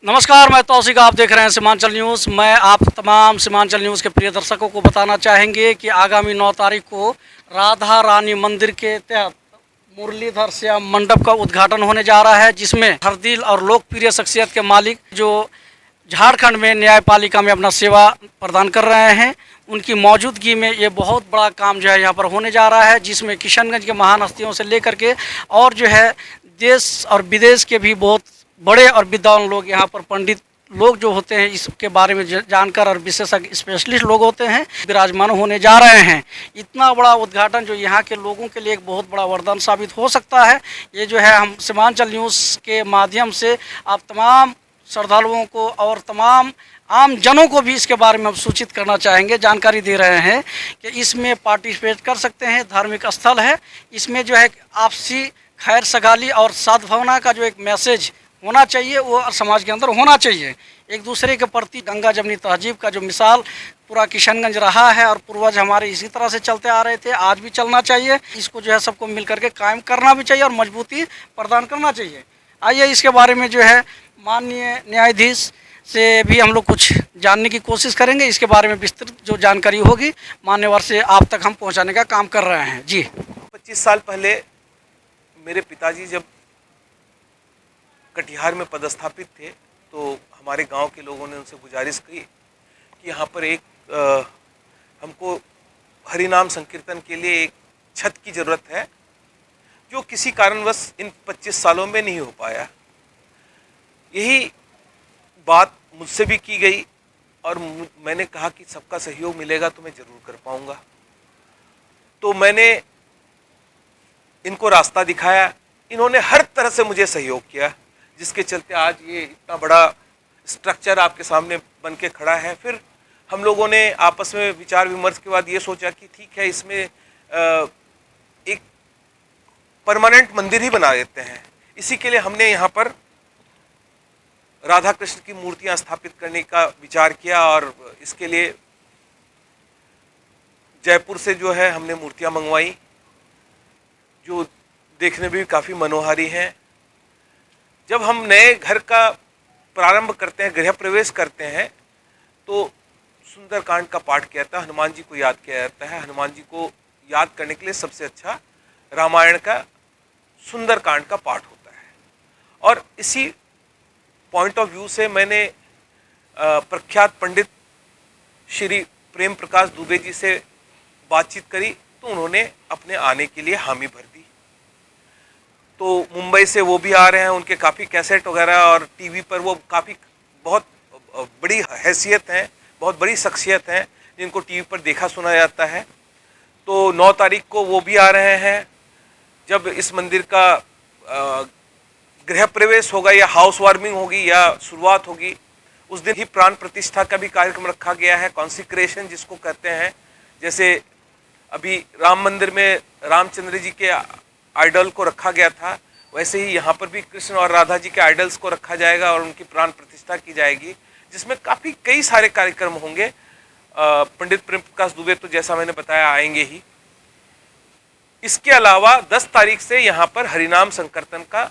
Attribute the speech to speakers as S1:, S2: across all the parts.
S1: नमस्कार, मैं तौसीक, आप देख रहे हैं सीमांचल न्यूज़। मैं आप तमाम सीमांचल न्यूज़ के प्रिय दर्शकों को बताना चाहेंगे कि आगामी 9 तारीख को राधा रानी मंदिर के तहत मुरलीधर श्याम मंडप का उद्घाटन होने जा रहा है, जिसमें हर दिल और लोकप्रिय शख्सियत के मालिक जो झारखंड में न्यायपालिका में अपना सेवा प्रदान कर रहे हैं, उनकी मौजूदगी में ये बहुत बड़ा काम जो है यहाँ पर होने जा रहा है, जिसमें किशनगंज के महान हस्तियों से लेकर के और जो है देश और विदेश के भी बहुत बड़े और विद्वान लोग यहाँ पर पंडित लोग जो होते हैं इसके बारे में जानकर और विशेषज्ञ स्पेशलिस्ट लोग होते हैं विराजमान होने जा रहे हैं। इतना बड़ा उद्घाटन जो यहाँ के लोगों के लिए एक बहुत बड़ा वरदान साबित हो सकता है। ये जो है हम सीमांचल न्यूज़ के माध्यम से आप तमाम श्रद्धालुओं को और तमाम आम जनों को भी इसके बारे में हम सूचित करना चाहेंगे, जानकारी दे रहे हैं कि इसमें पार्टिसिपेट कर सकते हैं। धार्मिक स्थल है, इसमें जो है आपसी खैर सगाली और सद्भावना का जो एक मैसेज होना चाहिए वो समाज के अंदर होना चाहिए। एक दूसरे के प्रति गंगा जमनी तहजीब का जो मिसाल पूरा किशनगंज रहा है और पूर्वज हमारे इसी तरह से चलते आ रहे थे, आज भी चलना चाहिए। इसको जो है सबको मिल करके कायम करना भी चाहिए और मजबूती प्रदान करना चाहिए। आइए इसके बारे में जो है माननीय न्यायाधीश से भी हम लोग कुछ जानने की कोशिश करेंगे। इसके बारे में विस्तृत जो जानकारी होगी मान्यवर से आप तक हम पहुँचाने का काम कर रहे हैं। जी,
S2: 25 साल पहले मेरे पिताजी जब कटिहार में पदस्थापित थे तो हमारे गांव के लोगों ने उनसे गुजारिश की कि यहाँ पर एक हमको हरिनाम संकीर्तन के लिए एक छत की ज़रूरत है, जो किसी कारणवश इन 25 सालों में नहीं हो पाया। यही बात मुझसे भी की गई और मैंने कहा कि सबका सहयोग मिलेगा तो मैं ज़रूर कर पाऊँगा। तो मैंने इनको रास्ता दिखाया, इन्होंने हर तरह से मुझे सहयोग किया, जिसके चलते आज ये इतना बड़ा स्ट्रक्चर आपके सामने बन के खड़ा है। फिर हम लोगों ने आपस में विचार विमर्श के बाद ये सोचा कि ठीक है, इसमें एक परमानेंट मंदिर ही बना देते हैं। इसी के लिए हमने यहाँ पर राधा कृष्ण की मूर्तियाँ स्थापित करने का विचार किया और इसके लिए जयपुर से जो है हमने मूर्तियाँ मंगवाई, जो देखने में भी काफ़ी मनोहारी हैं। जब हम नए घर का प्रारंभ करते हैं, गृह प्रवेश करते हैं, तो सुंदरकांड का पाठ किया जाता है, हनुमान जी को याद किया जाता है। हनुमान जी को याद करने के लिए सबसे अच्छा रामायण का सुंदरकांड का पाठ होता है। और इसी पॉइंट ऑफ व्यू से मैंने प्रख्यात पंडित श्री प्रेम प्रकाश दुबे जी से बातचीत करी, तो उन्होंने अपने आने के लिए हामी भर दी। तो मुंबई से वो भी आ रहे हैं, उनके काफ़ी कैसेट वगैरह और टीवी पर वो काफ़ी बहुत बड़ी हैसियत हैं, बहुत बड़ी शख्सियत हैं जिनको टीवी पर देखा सुना जाता है। तो 9 तारीख को वो भी आ रहे हैं। जब इस मंदिर का गृह प्रवेश होगा या हाउस वार्मिंग होगी या शुरुआत होगी, उस दिन ही प्राण प्रतिष्ठा का भी कार्यक्रम रखा गया है, कॉन्सिक्रेशन जिसको कहते हैं। जैसे अभी राम मंदिर में रामचंद्र जी के आइडल को रखा गया था, वैसे ही यहाँ पर भी कृष्ण और राधा जी के आइडल्स को रखा जाएगा और उनकी प्राण प्रतिष्ठा की जाएगी, जिसमें कई सारे कार्यक्रम होंगे। पंडित प्रेम प्रकाश दुबे तो जैसा मैंने बताया आएंगे ही। इसके अलावा 10 तारीख से यहाँ पर हरिनाम संकीर्तन का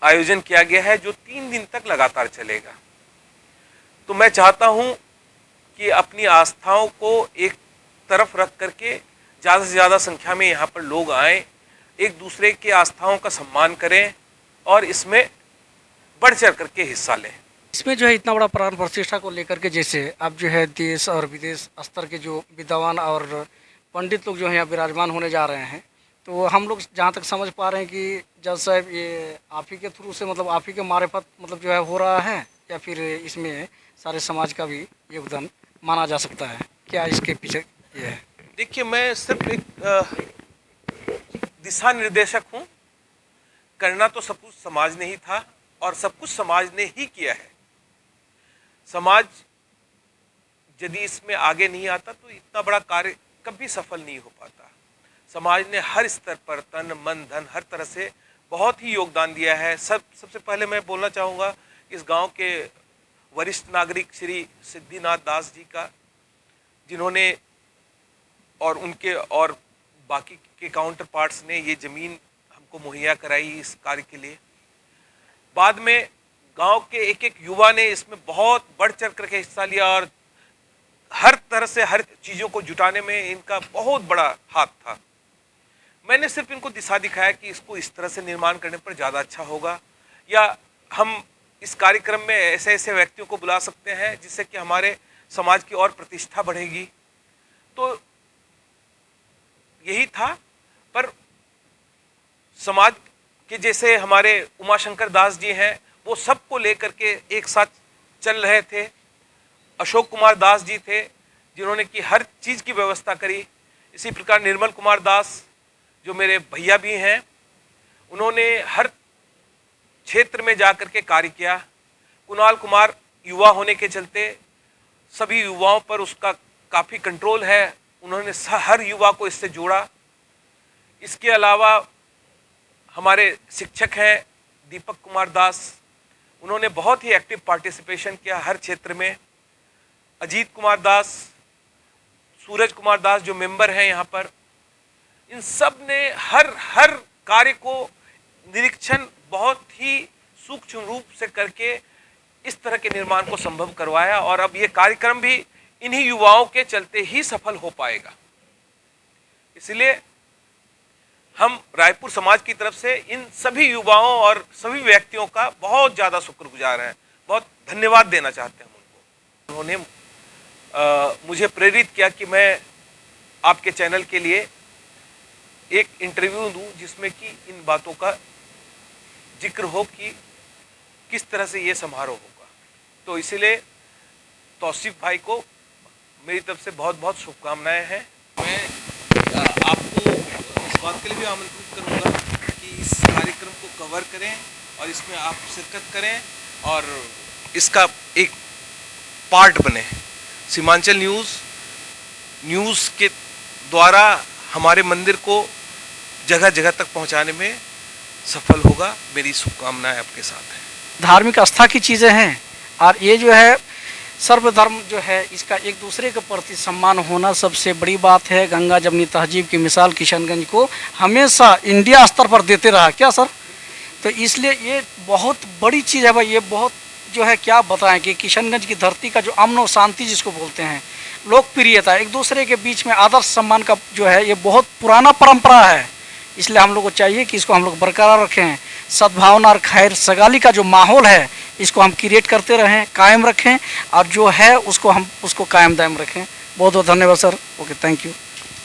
S2: आयोजन किया गया है, जो 3 दिन तक लगातार चलेगा। तो मैं चाहता हूँ कि अपनी आस्थाओं को एक तरफ रख करके ज़्यादा से ज़्यादा संख्या में यहाँ पर लोग आएँ, एक दूसरे के आस्थाओं का सम्मान करें और इसमें बढ़ चढ़ करके हिस्सा लें।
S1: इसमें जो है इतना बड़ा प्राण प्रतिष्ठा को लेकर के जैसे अब जो है देश और विदेश स्तर के जो विद्वान और पंडित लोग जो हैं यहाँ विराजमान होने जा रहे हैं, तो हम लोग जहाँ तक समझ पा रहे हैं कि जज साहब ये आप ही के थ्रू से मतलब आप ही के मार्फत मतलब जो है हो रहा है, या फिर इसमें सारे समाज का भी योगदान माना जा सकता है? क्या इसके पीछे ये है?
S2: देखिए, मैं सिर्फ एक दिशा निर्देशक हूँ। करना तो सब कुछ समाज ने ही था और सब कुछ समाज ने ही किया है। समाज यदि इसमें आगे नहीं आता तो इतना बड़ा कार्य कभी सफल नहीं हो पाता। समाज ने हर स्तर पर तन मन धन हर तरह से बहुत ही योगदान दिया है। सबसे पहले मैं बोलना चाहूँगा इस गांव के वरिष्ठ नागरिक श्री सिद्धिनाथ दास जी का, जिन्होंने और उनके और बाकी के काउंटर पार्ट्स ने ये ज़मीन हमको मुहैया कराई इस कार्य के लिए। बाद में गांव के एक एक युवा ने इसमें बहुत बढ़ चढ़ करके हिस्सा लिया और हर तरह से हर चीज़ों को जुटाने में इनका बहुत बड़ा हाथ था। मैंने सिर्फ इनको दिशा दिखाया कि इसको इस तरह से निर्माण करने पर ज़्यादा अच्छा होगा, या हम इस कार्यक्रम में ऐसे ऐसे व्यक्तियों को बुला सकते हैं जिससे कि हमारे समाज की और प्रतिष्ठा बढ़ेगी। तो यही था। पर समाज के जैसे हमारे उमाशंकर दास जी हैं, वो सबको लेकर के एक साथ चल रहे थे। अशोक कुमार दास जी थे जिन्होंने कि हर चीज़ की व्यवस्था करी। इसी प्रकार निर्मल कुमार दास जो मेरे भैया भी हैं, उन्होंने हर क्षेत्र में जाकर के कार्य किया। कुणाल कुमार युवा होने के चलते सभी युवाओं पर उसका काफ़ी कंट्रोल है, उन्होंने हर युवा को इससे जोड़ा। इसके अलावा हमारे शिक्षक हैं दीपक कुमार दास, उन्होंने बहुत ही एक्टिव पार्टिसिपेशन किया हर क्षेत्र में। अजीत कुमार दास, सूरज कुमार दास जो मेंबर हैं यहाँ पर, इन सब ने हर कार्य को निरीक्षण बहुत ही सूक्ष्म रूप से करके इस तरह के निर्माण को संभव करवाया। और अब ये कार्यक्रम भी इन्हीं युवाओं के चलते ही सफल हो पाएगा। इसलिए हम रायपुर समाज की तरफ से इन सभी युवाओं और सभी व्यक्तियों का बहुत ज़्यादा शुक्रगुजार हैं, बहुत धन्यवाद देना चाहते हैं उनको। उन्होंने मुझे प्रेरित किया कि मैं आपके चैनल के लिए एक इंटरव्यू दूं जिसमें कि इन बातों का जिक्र हो कि किस तरह से ये समारोह होगा। तो इसीलिए तौसीफ भाई को मेरी तरफ से बहुत बहुत शुभकामनाएं हैं। मैं आपको इस बात के लिए भी आमंत्रित करूंगा कि इस कार्यक्रम को कवर करें और इसमें आप शिरकत करें और इसका एक पार्ट बने। सीमांचल न्यूज़ के द्वारा हमारे मंदिर को जगह जगह तक पहुंचाने में सफल होगा। मेरी शुभकामनाएं आपके साथ हैं।
S1: धार्मिक आस्था की चीज़ें हैं और ये जो है सर्वधर्म जो है इसका एक दूसरे के प्रति सम्मान होना सबसे बड़ी बात है। गंगा जमनी तहजीब की मिसाल किशनगंज को हमेशा इंडिया स्तर पर देते रहा क्या सर? तो इसलिए ये बहुत बड़ी चीज़ है भाई। ये बहुत जो है क्या बताएं कि किशनगंज की धरती का जो अमन और शांति जिसको बोलते हैं, लोकप्रियता, एक दूसरे के बीच में आदर्श सम्मान का जो है ये बहुत पुराना परंपरा है। इसलिए हम लोग को चाहिए कि इसको हम लोग बरकरार रखें। सद्भावना और खैर सगाली का जो माहौल है इसको हम क्रिएट करते रहें, कायम रखें और जो है उसको हम कायम दायम रखें। बहुत बहुत धन्यवाद सर। Okay, thank you.